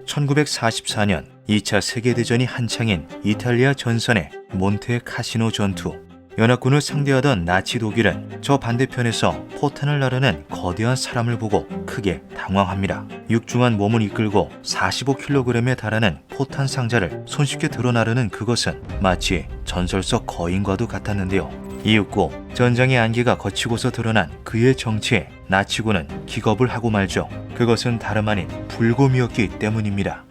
1944년 2차 세계대전이 한창인 이탈리아 전선의 몬테 카시노 전투. 연합군을 상대하던 나치 독일은 저 반대편에서 포탄을 나르는 거대한 사람을 보고 크게 당황합니다. 육중한 몸을 이끌고 45kg에 달하는 포탄 상자를 손쉽게 들어 나르는 그것은 마치 전설 속 거인과도 같았는데요. 이윽고 전장의 안개가 걷히고서 드러난 그의 정체에 나치군은 기겁을 하고 말죠. 그것은 다름 아닌 불곰이었기 때문입니다.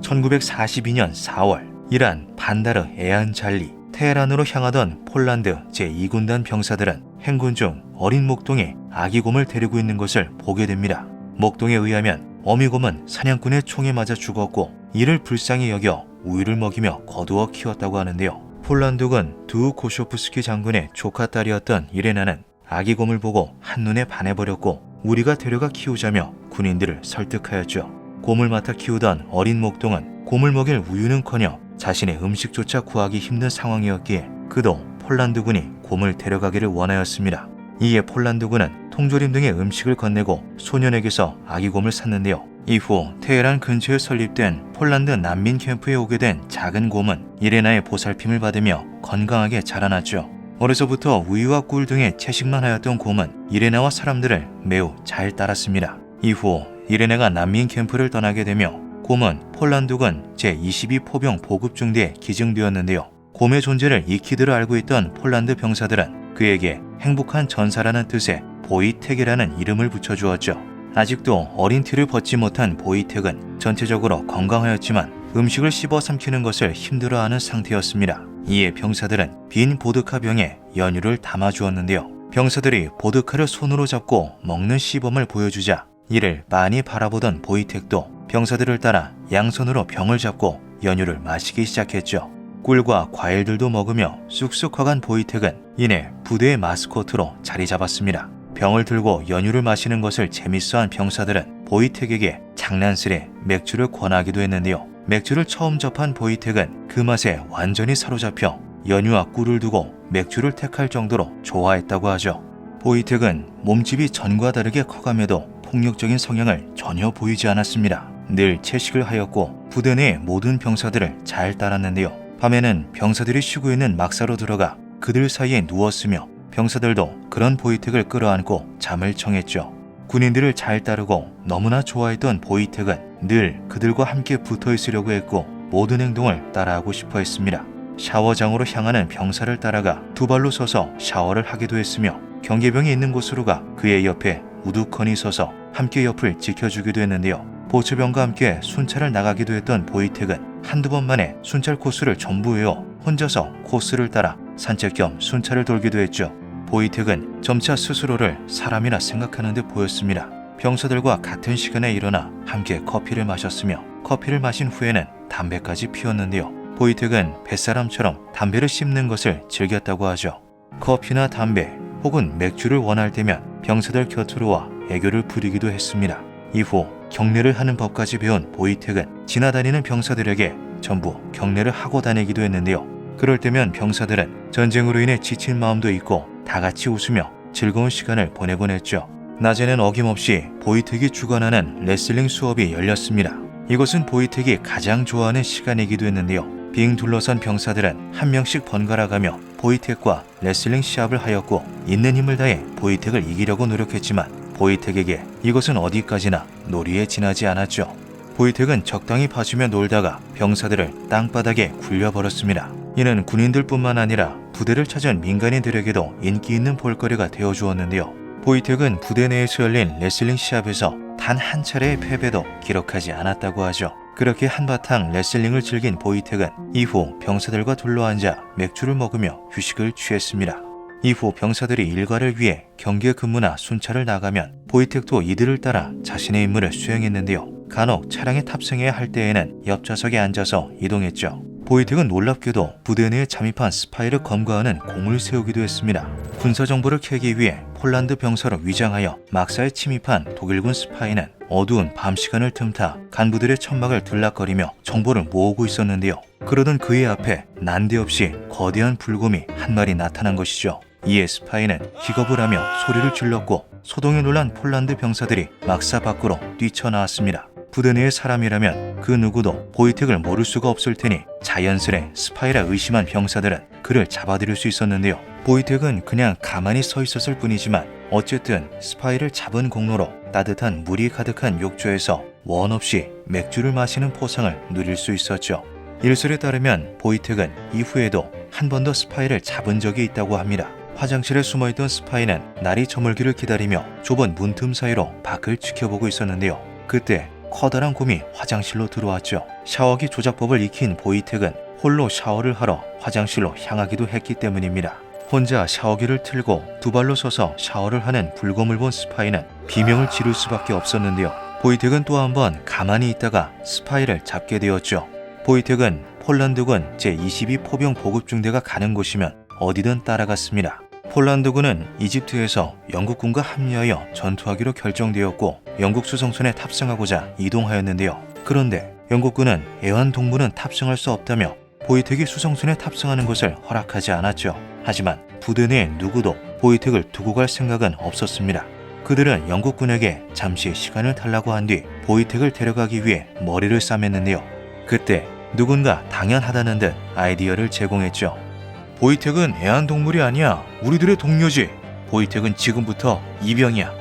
1942년 4월 이란 반다르 에안잘리 테헤란으로 향하던 폴란드 제2군단 병사들은 행군 중 어린 목동이 아기곰을 데리고 있는 것을 보게 됩니다. 목동에 의하면 어미곰은 사냥꾼의 총에 맞아 죽었고 이를 불쌍히 여겨 우유를 먹이며 거두어 키웠다고 하는데요. 폴란드군 두우코쇼프스키 장군의 조카 딸이었던 이레나는 아기곰을 보고 한눈에 반해버렸고 우리가 데려가 키우자며 군인들을 설득하였죠. 곰을 맡아 키우던 어린 목동은 곰을 먹일 우유는커녕 자신의 음식조차 구하기 힘든 상황이었기에 그도 폴란드군이 곰을 데려가기를 원하였습니다. 이에 폴란드군은 통조림 등의 음식을 건네고 소년에게서 아기곰을 샀는데요. 이후 테헤란 근처에 설립된 폴란드 난민 캠프에 오게 된 작은 곰은 이레나의 보살핌을 받으며 건강하게 자라났죠. 어려서부터 우유와 꿀 등의 채식만 하였던 곰은 이레나와 사람들을 매우 잘 따랐습니다. 이후 이레나가 난민 캠프를 떠나게 되며 곰은 폴란드군 제22포병 보급중대에 기증되었는데요. 곰의 존재를 익히들어 알고 있던 폴란드 병사들은 그에게 행복한 전사라는 뜻의 보이텍이라는 이름을 붙여주었죠. 아직도 어린 티를 벗지 못한 보이텍은 전체적으로 건강하였지만 음식을 씹어 삼키는 것을 힘들어하는 상태였습니다. 이에 병사들은 빈 보드카 병에 연유를 담아주었는데요. 병사들이 보드카를 손으로 잡고 먹는 시범을 보여주자 이를 많이 바라보던 보이텍도 병사들을 따라 양손으로 병을 잡고 연유를 마시기 시작했죠. 꿀과 과일들도 먹으며 쑥쑥 커간 보이텍은 이내 부대의 마스코트로 자리 잡았습니다. 병을 들고 연유를 마시는 것을 재밌어한 병사들은 보이텍에게 장난스레 맥주를 권하기도 했는데요. 맥주를 처음 접한 보이텍은 그 맛에 완전히 사로잡혀 연유와 꿀을 두고 맥주를 택할 정도로 좋아했다고 하죠. 보이텍은 몸집이 전과 다르게 커감에도 폭력적인 성향을 전혀 보이지 않았습니다. 늘 채식을 하였고 부대 내 모든 병사들을 잘 따랐는데요. 밤에는 병사들이 쉬고 있는 막사로 들어가 그들 사이에 누웠으며 병사들도 그런 보이텍을 끌어안고 잠을 청했죠. 군인들을 잘 따르고 너무나 좋아했던 보이텍은 늘 그들과 함께 붙어 있으려고 했고 모든 행동을 따라하고 싶어 했습니다. 샤워장으로 향하는 병사를 따라가 두 발로 서서 샤워를 하기도 했으며 경계병이 있는 곳으로 가 그의 옆에 우두커니 서서 함께 옆을 지켜주기도 했는데요. 보초병과 함께 순찰을 나가기도 했던 보이텍은 한두 번 만에 순찰 코스를 전부 외워 혼자서 코스를 따라 산책 겸 순찰을 돌기도 했죠. 보이텍은 점차 스스로를 사람이라 생각하는 듯 보였습니다. 병사들과 같은 시간에 일어나 함께 커피를 마셨으며 커피를 마신 후에는 담배까지 피웠는데요. 보이텍은 뱃사람처럼 담배를 씹는 것을 즐겼다고 하죠. 커피나 담배 혹은 맥주를 원할 때면 병사들 곁으로 와 애교를 부리기도 했습니다. 이후 경례를 하는 법까지 배운 보이텍은 지나다니는 병사들에게 전부 경례를 하고 다니기도 했는데요. 그럴 때면 병사들은 전쟁으로 인해 지친 마음도 있고 다 같이 웃으며 즐거운 시간을 보내곤 했죠. 낮에는 어김없이 보이텍이 주관하는 레슬링 수업이 열렸습니다. 이것은 보이텍이 가장 좋아하는 시간이기도 했는데요. 빙 둘러선 병사들은 한 명씩 번갈아가며 보이텍과 레슬링 시합을 하였고 있는 힘을 다해 보이텍을 이기려고 노력했지만 보이텍에게 이것은 어디까지나 놀이에 지나지 않았죠. 보이텍은 적당히 봐주며 놀다가 병사들을 땅바닥에 굴려버렸습니다. 이는 군인들뿐만 아니라 부대를 찾은 민간인들에게도 인기 있는 볼거리가 되어주었는데요. 보이텍은 부대 내에서 열린 레슬링 시합에서 단 한 차례의 패배도 기록하지 않았다고 하죠. 그렇게 한바탕 레슬링을 즐긴 보이텍은 이후 병사들과 둘러앉아 맥주를 먹으며 휴식을 취했습니다. 이후 병사들이 일과를 위해 경계 근무나 순찰을 나가면 보이텍도 이들을 따라 자신의 임무를 수행했는데요. 간혹 차량에 탑승해야 할 때에는 옆좌석에 앉아서 이동했죠. 보이텍은 놀랍게도 부대 내에 잠입한 스파이를 검거하는 공을 세우기도 했습니다. 군사정보를 캐기 위해 폴란드 병사로 위장하여 막사에 침입한 독일군 스파이는 어두운 밤 시간을 틈타 간부들의 천막을 들락거리며 정보를 모으고 있었는데요. 그러던 그의 앞에 난데없이 거대한 불곰이 한 마리 나타난 것이죠. 이에 스파이는 기겁을 하며 소리를 질렀고 소동에 놀란 폴란드 병사들이 막사 밖으로 뛰쳐나왔습니다. 부대 내의 사람이라면 그 누구도 보이텍을 모를 수가 없을 테니 자연스레 스파이라 의심한 병사들은 그를 잡아들일 수 있었는데요. 보이텍은 그냥 가만히 서 있었을 뿐이지만 어쨌든 스파이를 잡은 공로로 따뜻한 물이 가득한 욕조에서 원 없이 맥주를 마시는 포상을 누릴 수 있었죠. 일설에 따르면 보이텍은 이후에도 한 번 더 스파이를 잡은 적이 있다고 합니다. 화장실에 숨어있던 스파이는 날이 저물기를 기다리며 좁은 문틈 사이로 밖을 지켜보고 있었는데요. 그때 커다란 곰이 화장실로 들어왔죠. 샤워기 조작법을 익힌 보이텍은 홀로 샤워를 하러 화장실로 향하기도 했기 때문입니다. 혼자 샤워기를 틀고 두 발로 서서 샤워를 하는 불곰을 본 스파이는 비명을 지를 수밖에 없었는데요. 보이텍은 또 한 번 가만히 있다가 스파이를 잡게 되었죠. 보이텍은 폴란드군 제22 포병 보급중대가 가는 곳이면 어디든 따라갔습니다. 폴란드군은 이집트에서 영국군과 합류하여 전투하기로 결정되었고 영국 수송선에 탑승하고자 이동하였는데요. 그런데 영국군은 애완동물은 탑승할 수 없다며 보이텍이 수송선에 탑승하는 것을 허락하지 않았죠. 하지만 부대 내 누구도 보이텍을 두고 갈 생각은 없었습니다. 그들은 영국군에게 잠시 시간을 달라고 한 뒤 보이텍을 데려가기 위해 머리를 싸맸는데요. 그때 누군가 당연하다는 듯 아이디어를 제공했죠. 보이텍은 애완동물이 아니야. 우리들의 동료지. 보이텍은 지금부터 이병이야.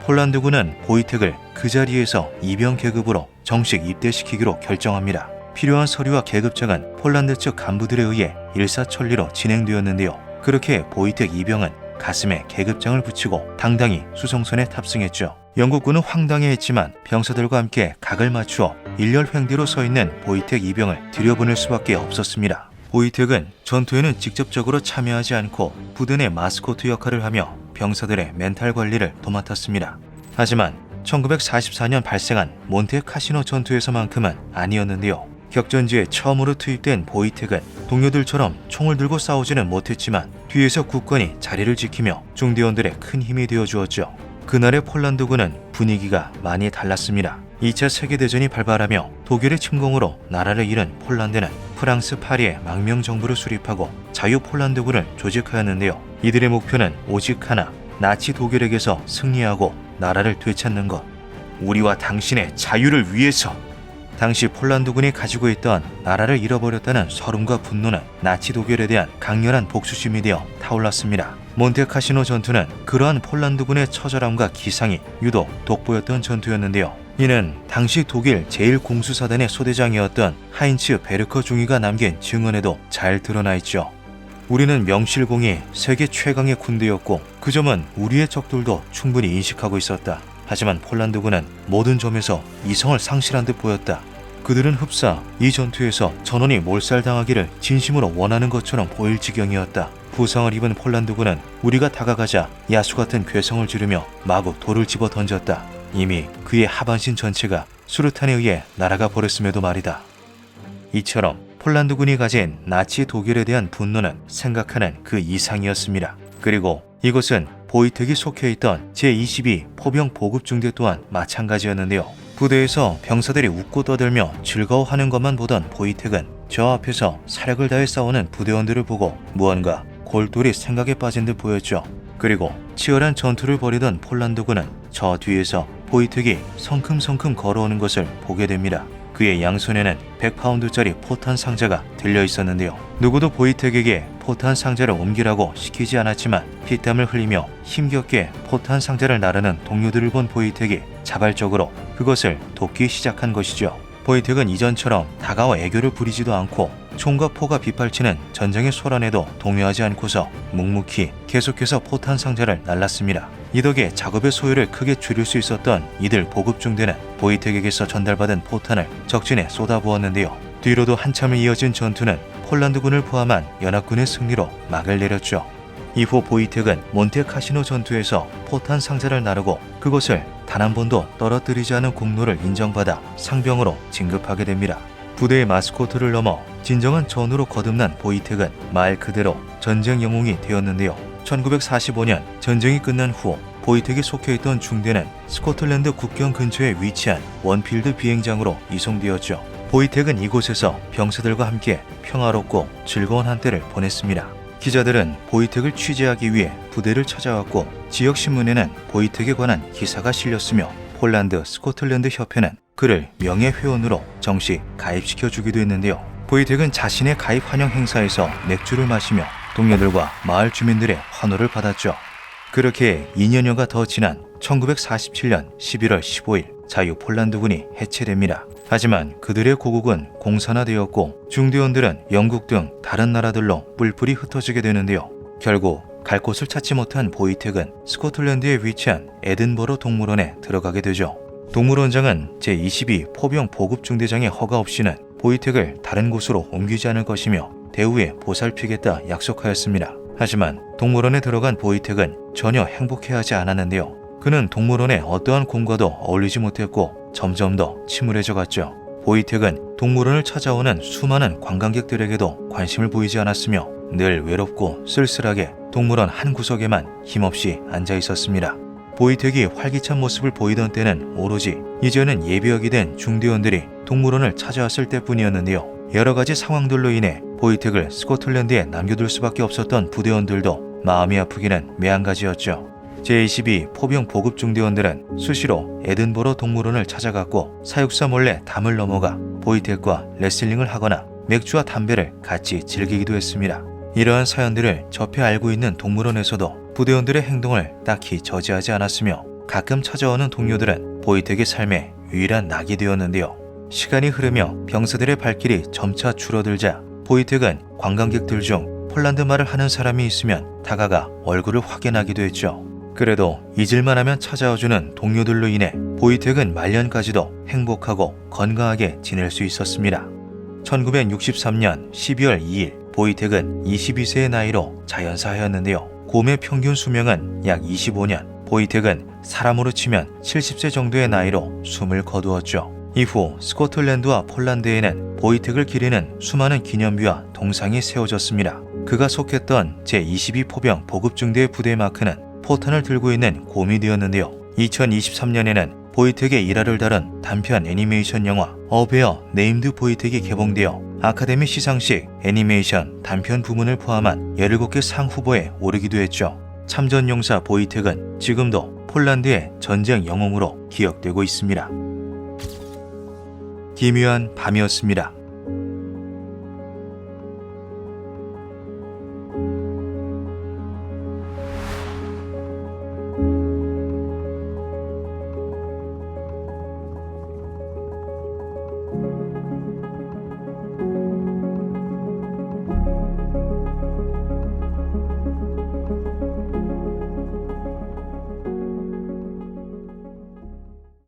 폴란드군은 보이텍을 그 자리에서 이병 계급으로 정식 입대시키기로 결정합니다. 필요한 서류와 계급장은 폴란드 측 간부들에 의해 일사천리로 진행되었는데요. 그렇게 보이텍 이병은 가슴에 계급장을 붙이고 당당히 수송선에 탑승했죠. 영국군은 황당해했지만 병사들과 함께 각을 맞추어 일렬 횡대로 서 있는 보이텍 이병을 들여보낼 수밖에 없었습니다. 보이텍은 전투에는 직접적으로 참여하지 않고 부대 내 마스코트 역할을 하며 병사들의 멘탈 관리를 도맡았습니다. 하지만 1944년 발생한 몬테 카시노 전투에서만큼은 아니었는데요. 격전지에 처음으로 투입된 보이텍은 동료들처럼 총을 들고 싸우지는 못했지만 뒤에서 굳건히 자리를 지키며 중대원들의 큰 힘이 되어주었죠. 그날의 폴란드군은 분위기가 많이 달랐습니다. 2차 세계대전이 발발하며 독일의 침공으로 나라를 잃은 폴란드는 프랑스 파리에 망명정부를 수립하고 자유 폴란드군을 조직하였는데요. 이들의 목표는 오직 하나, 나치 독일에게서 승리하고 나라를 되찾는 것. 우리와 당신의 자유를 위해서. 당시 폴란드군이 가지고 있던 나라를 잃어버렸다는 서름과 분노는 나치 독일에 대한 강렬한 복수심이 되어 타올랐습니다. 몬테카시노 전투는 그러한 폴란드군의 처절함과 기상이 유독 돋보였던 전투였는데요. 이는 당시 독일 제1공수사단의 소대장이었던 하인츠 베르커 중위가 남긴 증언에도 잘 드러나 있죠. 우리는 명실공히 세계 최강의 군대였고 그 점은 우리의 적들도 충분히 인식하고 있었다. 하지만 폴란드군은 모든 점에서 이성을 상실한 듯 보였다. 그들은 흡사 이 전투에서 전원이 몰살당하기를 진심으로 원하는 것처럼 보일 지경이었다. 부상을 입은 폴란드군은 우리가 다가가자 야수같은 괴성을 지르며 마구 돌을 집어 던졌다. 이미 그의 하반신 전체가 수류탄에 의해 날아가 버렸음에도 말이다. 이처럼 폴란드군이 가진 나치 독일에 대한 분노는 생각하는 그 이상이었습니다. 그리고 이것은 보이텍이 속해 있던 제22 포병 보급중대 또한 마찬가지였는데요. 부대에서 병사들이 웃고 떠들며 즐거워하는 것만 보던 보이텍은 저 앞에서 사력을 다해 싸우는 부대원들을 보고 무언가 골똘히 생각에 빠진 듯 보였죠. 그리고 치열한 전투를 벌이던 폴란드군은 저 뒤에서 보이텍이 성큼성큼 걸어오는 것을 보게 됩니다. 그의 양손에는 100파운드짜리 포탄 상자가 들려 있었는데요. 누구도 보이텍에게 포탄 상자를 옮기라고 시키지 않았지만 피땀을 흘리며 힘겹게 포탄 상자를 나르는 동료들을 본 보이텍이 자발적으로 그것을 돕기 시작한 것이죠. 보이텍은 이전처럼 다가와 애교를 부리지도 않고 총과 포가 빗발치는 전쟁의 소란에도 동요하지 않고서 묵묵히 계속해서 포탄 상자를 날랐습니다. 이 덕에 작업의 소요를 크게 줄일 수 있었던 이들 보급중대는 보이텍에게서 전달받은 포탄을 적진에 쏟아부었는데요. 뒤로도 한참을 이어진 전투는 폴란드군을 포함한 연합군의 승리로 막을 내렸죠. 이후 보이텍은 몬테카시노 전투에서 포탄 상자를 나르고 그것을 단 한 번도 떨어뜨리지 않은 공로를 인정받아 상병으로 진급하게 됩니다. 부대의 마스코트를 넘어 진정한 전우로 거듭난 보이텍은 말 그대로 전쟁 영웅이 되었는데요. 1945년 전쟁이 끝난 후 보이텍이 속해 있던 중대는 스코틀랜드 국경 근처에 위치한 원필드 비행장으로 이송되었죠. 보이텍은 이곳에서 병사들과 함께 평화롭고 즐거운 한때를 보냈습니다. 기자들은 보이택을 취재하기 위해 부대를 찾아왔고 지역 신문에는 보이택에 관한 기사가 실렸으며 폴란드 스코틀랜드 협회는 그를 명예회원으로 정식 가입시켜주기도 했는데요. 보이택은 자신의 가입 환영 행사에서 맥주를 마시며 동료들과 마을 주민들의 환호를 받았죠. 그렇게 2년여가 더 지난 1947년 11월 15일 자유 폴란드군이 해체됩니다. 하지만 그들의 고국은 공산화되었고 중대원들은 영국 등 다른 나라들로 뿔뿔이 흩어지게 되는데요. 결국 갈 곳을 찾지 못한 보이택은 스코틀랜드에 위치한 에든버러 동물원에 들어가게 되죠. 동물원장은 제22 포병 보급중대장의 허가 없이는 보이택을 다른 곳으로 옮기지 않을 것이며 대우에 보살피겠다 약속하였습니다. 하지만 동물원에 들어간 보이택은 전혀 행복해하지 않았는데요. 그는 동물원의 어떠한 공과도 어울리지 못했고 점점 더 침울해져 갔죠. 보이택은 동물원을 찾아오는 수많은 관광객들에게도 관심을 보이지 않았으며 늘 외롭고 쓸쓸하게 동물원 한 구석에만 힘없이 앉아 있었습니다. 보이택이 활기찬 모습을 보이던 때는 오로지 이제는 예비역이 된 중대원들이 동물원을 찾아왔을 때뿐이었는데요. 여러 가지 상황들로 인해 보이택을 스코틀랜드에 남겨둘 수밖에 없었던 부대원들도 마음이 아프기는 매한가지였죠. 제22 포병 보급 중대원들은 수시로 에든버러 동물원을 찾아갔고 사육사 몰래 담을 넘어가 보이택과 레슬링을 하거나 맥주와 담배를 같이 즐기기도 했습니다. 이러한 사연들을 접해 알고 있는 동물원에서도 부대원들의 행동을 딱히 저지하지 않았으며 가끔 찾아오는 동료들은 보이택의 삶의 유일한 낙이 되었는데요. 시간이 흐르며 병사들의 발길이 점차 줄어들자 보이택은 관광객들 중 폴란드 말을 하는 사람이 있으면 다가가 얼굴을 확인하기도 했죠. 그래도 잊을만 하면 찾아와주는 동료들로 인해 보이택은 말년까지도 행복하고 건강하게 지낼 수 있었습니다. 1963년 12월 2일 보이택은 22세의 나이로 자연사하였는데요. 곰의 평균 수명은 약 25년, 보이택은 사람으로 치면 70세 정도의 나이로 숨을 거두었죠. 이후 스코틀랜드와 폴란드에는 보이택을 기리는 수많은 기념비와 동상이 세워졌습니다. 그가 속했던 제22 포병 보급중대의 부대 마크는 포탄을 들고 있는 곰이 되었는데요. 2023년에는 보이택의 일화를 다룬 단편 애니메이션 영화 어 베어 네임드 보이택이 개봉되어 아카데미 시상식 애니메이션 단편 부문을 포함한 17개 상 후보에 오르기도 했죠. 참전 용사 보이택은 지금도 폴란드의 전쟁 영웅으로 기억되고 있습니다. 기묘한 밤이었습니다.